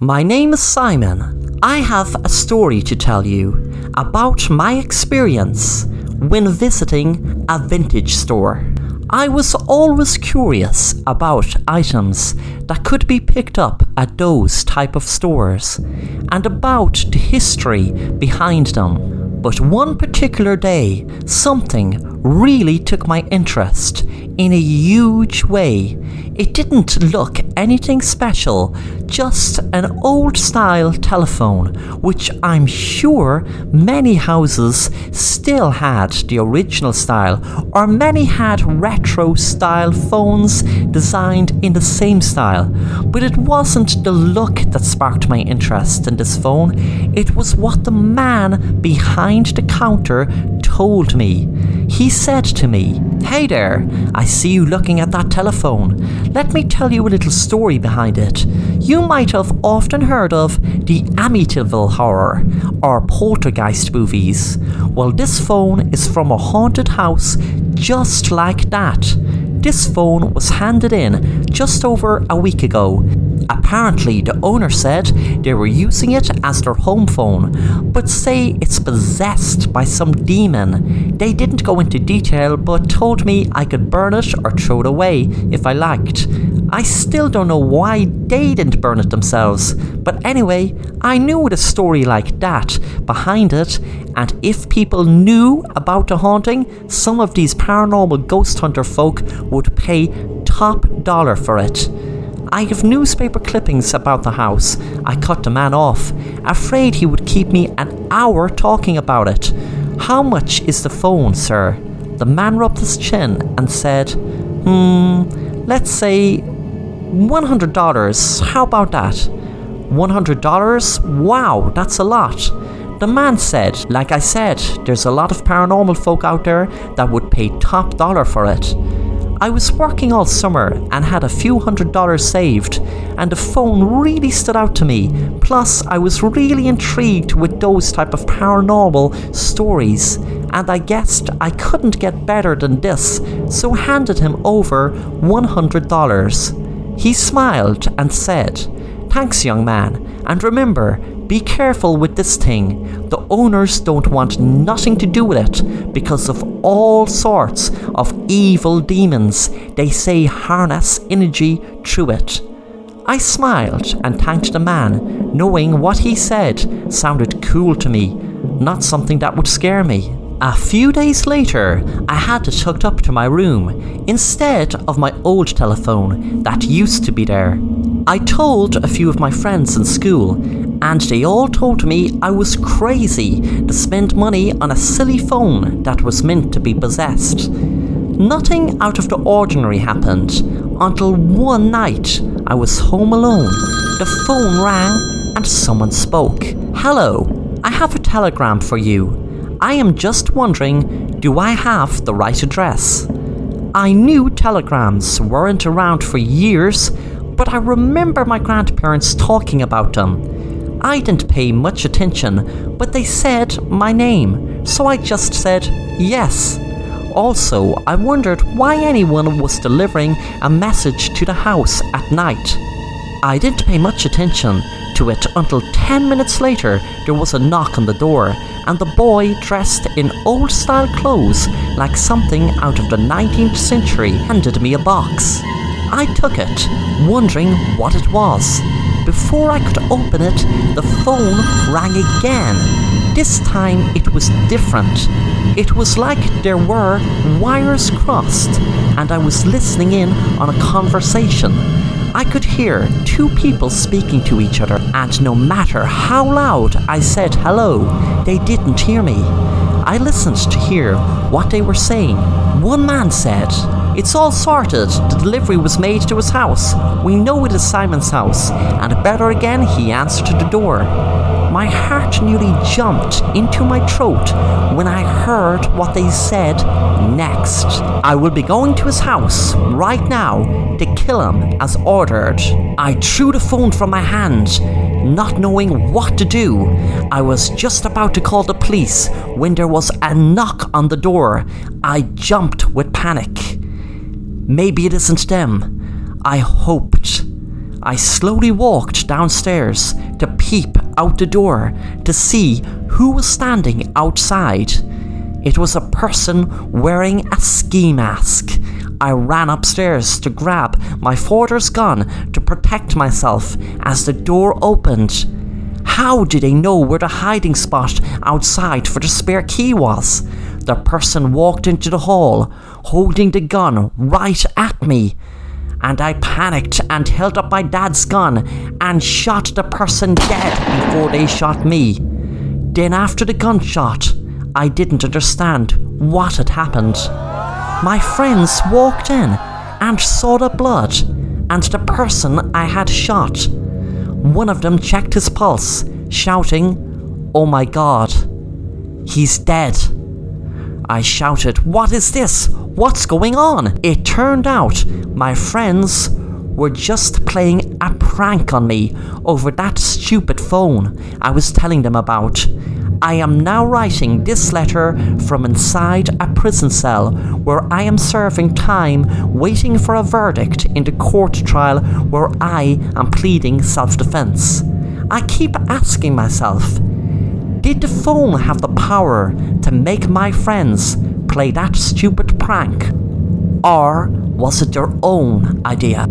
My name is Simon. I have a story to tell you about my experience when visiting a vintage store. I was always curious about items that could be picked up at those type of stores and about the history behind them. But one particular day, something really took my interest in a huge way. It didn't look anything special, just an old style telephone, which I'm sure many houses still had the original style, or many had retro style phones designed in the same style. But it wasn't the look that sparked my interest in this phone, it was what the man behind the counter told me. He said to me, "Hey there, I see you looking at that telephone. Let me tell you a little story behind it. You might have often heard of the Amityville horror or poltergeist movies. Well, this phone is from a haunted house just like that. This phone was handed in just over a week ago. Apparently, the owner said they were using it as their home phone, but say it's possessed by some demon. They didn't go into detail, but told me I could burn it or throw it away if I liked. I still don't know why they didn't burn it themselves, but anyway, I knew a story like that behind it, and if people knew about the haunting, some of these paranormal ghost hunter folk would pay top dollar for it. I have newspaper clippings about the house. I cut the man off, afraid he would keep me an hour talking about it. How much is the phone, sir? The man rubbed his chin and said, let's say $100. How about that? $100? Wow, that's a lot. The man said, like I said, there's a lot of paranormal folk out there that would pay top dollar for it. I was working all summer and had a few $100s saved, and the phone really stood out to me. Plus, I was really intrigued with those type of paranormal stories, and I guessed I couldn't get better than this, so handed him over $100. He smiled and said, "Thanks, young man, and remember, be careful with this thing. The owners don't want nothing to do with it because of all sorts of evil demons they say harness energy through it." I smiled and thanked the man, knowing what he said sounded cool to me, not something that would scare me. A few days later, I had it hooked up to my room instead of my old telephone that used to be there. I told a few of my friends in school, and they all told me I was crazy to spend money on a silly phone that was meant to be possessed. Nothing out of the ordinary happened until one night I was home alone. The phone rang and someone spoke. "Hello, I have a telegram for you. I am just wondering, do I have the right address?" I knew telegrams weren't around for years, but I remember my grandparents talking about them. I didn't pay much attention, but they said my name, so I just said yes. Also, I wondered why anyone was delivering a message to the house at night. I didn't pay much attention to it until 10 minutes later there was a knock on the door, and the boy dressed in old style clothes like something out of the 19th century handed me a box. I took it, wondering what it was. Before I could open it, the phone rang again. This time it was different. It was like there were wires crossed, and I was listening in on a conversation. I could hear two people speaking to each other, and no matter how loud I said hello, they didn't hear me. I listened to hear what they were saying. One man said, "It's all sorted. The delivery was made to his house. We know it is Simon's house." And better again, he answered to the door. My heart nearly jumped into my throat when I heard what they said next. "I will be going to his house right now to kill him as ordered." I threw the phone from my hand, not knowing what to do. I was just about to call the police when there was a knock on the door. I jumped with panic. Maybe it isn't them. I hoped. I slowly walked downstairs to peep out the door to see who was standing outside. It was a person wearing a ski mask. I ran upstairs to grab my father's gun to protect myself as the door opened. How did they know where the hiding spot outside for the spare key was? The person walked into the hall, holding the gun right at me. And I panicked and held up my dad's gun and shot the person dead before they shot me. Then after the gunshot, I didn't understand what had happened. My friends walked in and saw the blood and the person I had shot. One of them checked his pulse, shouting, "Oh my God, he's dead." I shouted, "What is this? What's going on?" It turned out my friends were just playing a prank on me over that stupid phone I was telling them about. I am now writing this letter from inside a prison cell where I am serving time waiting for a verdict in the court trial where I am pleading self-defense. I keep asking myself, did the phone have the power to make my friends play that stupid prank? Or was it their own idea?